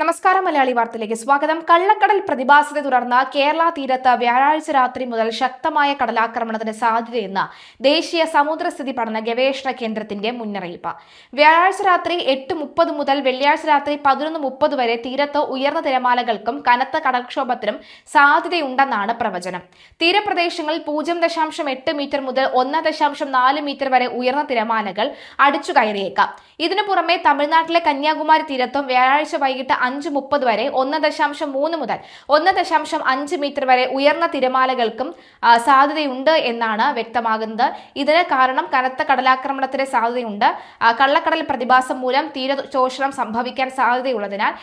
നമസ്കാരം. മലയാളി വാർത്തയിലേക്ക് സ്വാഗതം. കള്ളക്കടൽ പ്രതിഭാസത്തെ തുടർന്ന് കേരള തീരത്ത് വ്യാഴാഴ്ച രാത്രി മുതൽ ശക്തമായ കടലാക്രമണത്തിന് സാധ്യതയെന്ന് ദേശീയ സമുദ്രസ്ഥിതി പഠന ഗവേഷണ കേന്ദ്രത്തിന്റെ മുന്നറിയിപ്പ്. വ്യാഴാഴ്ച രാത്രി 8:30 മുതൽ വെള്ളിയാഴ്ച രാത്രി 11:30 വരെ തീരത്ത് ഉയർന്ന തിരമാലകൾക്കും കനത്ത കടൽക്ഷോഭത്തിനും സാധ്യതയുണ്ടെന്നാണ് പ്രവചനം. തീരപ്രദേശങ്ങളിൽ 0.8 മീറ്റർ മുതൽ 1.4 മീറ്റർ വരെ ഉയർന്ന തിരമാലകൾ അടിച്ചു കയറിയേക്കാം. ഇതിനു പുറമെ തമിഴ്നാട്ടിലെ കന്യാകുമാരി തീരത്തും വ്യാഴാഴ്ച വൈകിട്ട് 5:30 വരെ 1.3 മുതൽ 1.5 മീറ്റർ വരെ ഉയർന്ന തിരമാലകൾക്കും സാധ്യതയുണ്ട് എന്നാണ് വ്യക്തമാകുന്നത്. ഇതിന് കാരണം കനത്ത കടലാക്രമണത്തിന് സാധ്യതയുണ്ട്. കള്ളക്കടൽ പ്രതിഭാസം മൂലം തീരശോഷണം സംഭവിക്കാൻ സാധ്യതയുള്ളതിനാൽ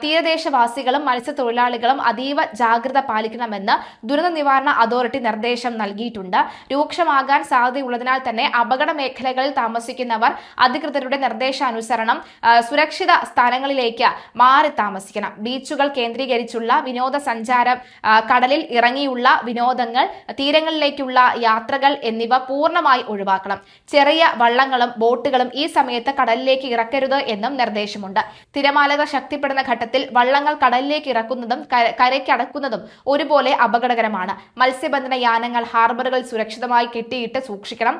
തീരദേശവാസികളും മത്സ്യത്തൊഴിലാളികളും അതീവ ജാഗ്രത പാലിക്കണമെന്ന് ദുരന്ത നിവാരണ അതോറിറ്റി നിർദ്ദേശം നൽകിയിട്ടുണ്ട്. രൂക്ഷമാകാൻ സാധ്യതയുള്ളതിനാൽ തന്നെ അപകട മേഖലകളിൽ താമസിക്കുന്നവർ അധികൃതരുടെ നിർദ്ദേശാനുസരണം സുരക്ഷിത സ്ഥാനങ്ങളിലേക്ക് മാറി താമസിക്കണം. ബീച്ചുകൾ കേന്ദ്രീകരിച്ചുള്ള വിനോദസഞ്ചാരം, കടലിൽ ഇറങ്ങിയുള്ള വിനോദങ്ങൾ, തീരങ്ങളിലേക്കുള്ള യാത്രകൾ എന്നിവ പൂർണ്ണമായി ഒഴിവാക്കണം. ചെറിയ വള്ളങ്ങളും ബോട്ടുകളും ഈ സമയത്ത് കടലിലേക്ക് ഇറക്കരുത് എന്നും നിർദ്ദേശമുണ്ട്. തിരമാലകൾ ശക്തിപ്പെടുന്ന ഘട്ടത്തിൽ വള്ളങ്ങൾ കടലിലേക്ക് ഇറക്കുന്നതും കരയ്ക്ക് അടക്കുന്നതും ഒരുപോലെ അപകടകരമാണ്. മത്സ്യബന്ധന യാനങ്ങൾ ഹാർബറുകൾ സുരക്ഷിതമായി കെട്ടിയിട്ട് സൂക്ഷിക്കണം.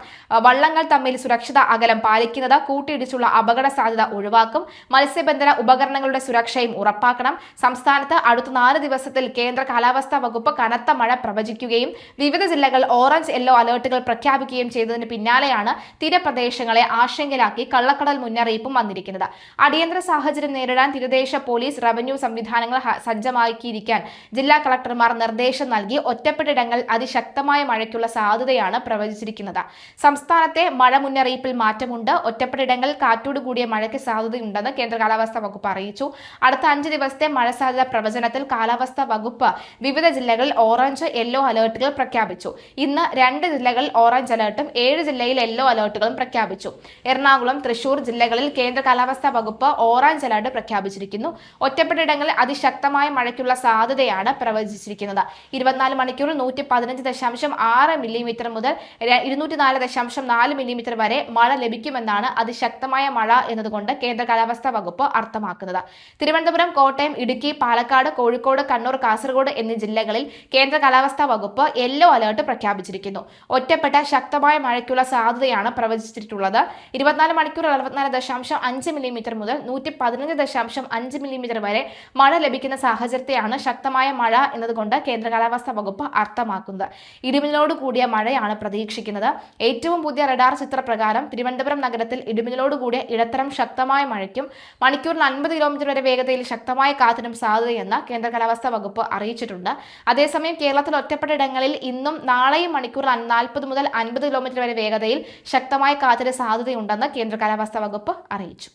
വള്ളങ്ങൾ തമ്മിൽ സുരക്ഷിത അകലം പാലിക്കുന്നത് കൂട്ടിയിടിച്ചുള്ള അപകട സാധ്യത ഒഴിവാക്കും. മത്സ്യബന്ധന ഉപകരണങ്ങളുടെ സുരക്ഷയും ഉറപ്പാക്കണം. സംസ്ഥാനത്ത് അടുത്ത 4 ദിവസത്തിൽ കേന്ദ്ര കാലാവസ്ഥാ വകുപ്പ് കനത്ത മഴ പ്രവചിക്കുകയും വിവിധ ജില്ലകൾ ഓറഞ്ച് യെല്ലോ അലർട്ടുകൾ പ്രഖ്യാപിക്കുകയും ചെയ്തതിന് പിന്നാലെയാണ് തീരപ്രദേശങ്ങളെ ആശങ്കയിലാക്കി കള്ളക്കടൽ മുന്നറിയിപ്പും വന്നിരിക്കുന്നത്. അടിയന്തര സാഹചര്യം നേരിടാൻ തീരദേശ പോലീസ്, റവന്യൂ സംവിധാനങ്ങൾ സജ്ജമാക്കിയിരിക്കാൻ ജില്ലാ കളക്ടർമാർ നിർദ്ദേശം നൽകി. ഒറ്റപ്പെട്ടിടങ്ങളിൽ അതിശക്തമായ മഴയ്ക്കുള്ള സാധ്യതയാണ് പ്രവചിച്ചിരിക്കുന്നത്. സംസ്ഥാനത്തെ മഴ മുന്നറിയിപ്പിൽ മാറ്റമുണ്ട്. ഒറ്റപ്പെട്ടിടങ്ങളിൽ കാറ്റോടുകൂടിയ മഴയ്ക്ക് സാധ്യതയുണ്ടെന്ന് കേന്ദ്ര കാലാവസ്ഥാ വകുപ്പ് അറിയിച്ചു. അടുത്ത 5 ദിവസത്തെ മഴ സാധ്യത പ്രവചനത്തിൽ കാലാവസ്ഥാ വകുപ്പ് വിവിധ ജില്ലകളിൽ ഓറഞ്ച് യെല്ലോ അലർട്ടുകൾ പ്രഖ്യാപിച്ചു. ഇന്ന് 2 ജില്ലകളിൽ ഓറഞ്ച് അലർട്ടും 7 ജില്ലയിൽ യെല്ലോ അലർട്ടുകളും പ്രഖ്യാപിച്ചു. എറണാകുളം, തൃശൂർ ജില്ലകളിൽ കേന്ദ്ര കാലാവസ്ഥാ വകുപ്പ് ഓറഞ്ച് അലർട്ട് പ്രഖ്യാപിച്ചിരിക്കുന്നു. ഒറ്റപ്പെട്ടിടങ്ങളിൽ അതിശക്തമായ മഴയ്ക്കുള്ള സാധ്യതയാണ് പ്രവചിച്ചിരിക്കുന്നത്. 24 മണിക്കൂറിൽ 115.6 മില്ലിമീറ്റർ മുതൽ 204.4 മില്ലിമീറ്റർ വരെ മഴ ലഭിക്കുമെന്നാണ് അതിശക്തമായ മഴ എന്നതുകൊണ്ട് കേന്ദ്ര കാലാവസ്ഥാ വകുപ്പ് അർത്ഥമാക്കുന്നത്. തിരുവനന്തപുരം, കോട്ടയം, ഇടുക്കി, പാലക്കാട്, കോഴിക്കോട്, കണ്ണൂർ, കാസർഗോഡ് എന്നീ ജില്ലകളിൽ കേന്ദ്ര കാലാവസ്ഥാ വകുപ്പ് യെല്ലോ അലർട്ട് പ്രഖ്യാപിച്ചിരിക്കുന്നു. ഒറ്റപ്പെട്ട ശക്തമായ മഴയ്ക്കുള്ള സാധ്യതയാണ് പ്രവചിച്ചിട്ടുള്ളത്. 24 മണിക്കൂർ 64.5 മില്ലിമീറ്റർ മുതൽ 115.5 മില്ലിമീറ്റർ വരെ മഴ ലഭിക്കുന്ന സാഹചര്യത്തെയാണ് ശക്തമായ മഴ എന്നതുകൊണ്ട് കേന്ദ്ര കാലാവസ്ഥാ വകുപ്പ് അർത്ഥമാക്കുന്നത്. ഇടിമിന്നലോട് കൂടിയ മഴയാണ് പ്രതീക്ഷിക്കുന്നത്. ഏറ്റവും പുതിയ റഡാർ ചിത്രപ്രകാരം തിരുവനന്തപുരം നഗരത്തിൽ ഇടിമിന്നലോട് കൂടിയ ഇടത്തരം ശക്തമായ മഴയ്ക്കും മണിക്കൂറിൽ 50 കിലോമീറ്റർ വരെ വേഗതയിൽ ശക്തമായ കാറ്റിനും സാധ്യതയെന്ന് കേന്ദ്ര കാലാവസ്ഥാ വകുപ്പ് അറിയിച്ചിട്ടുണ്ട്. അതേസമയം കേരളത്തിൽ ഒറ്റപ്പെട്ടിടങ്ങളിൽ ഇന്നും നാളെയും മണിക്കൂറിൽ 40 മുതൽ 50 കിലോമീറ്റർ വരെ വേഗതയിൽ ശക്തമായ കാറ്റിന് സാധ്യതയുണ്ടെന്ന് കേന്ദ്ര കാലാവസ്ഥാ വകുപ്പ് അറിയിച്ചു.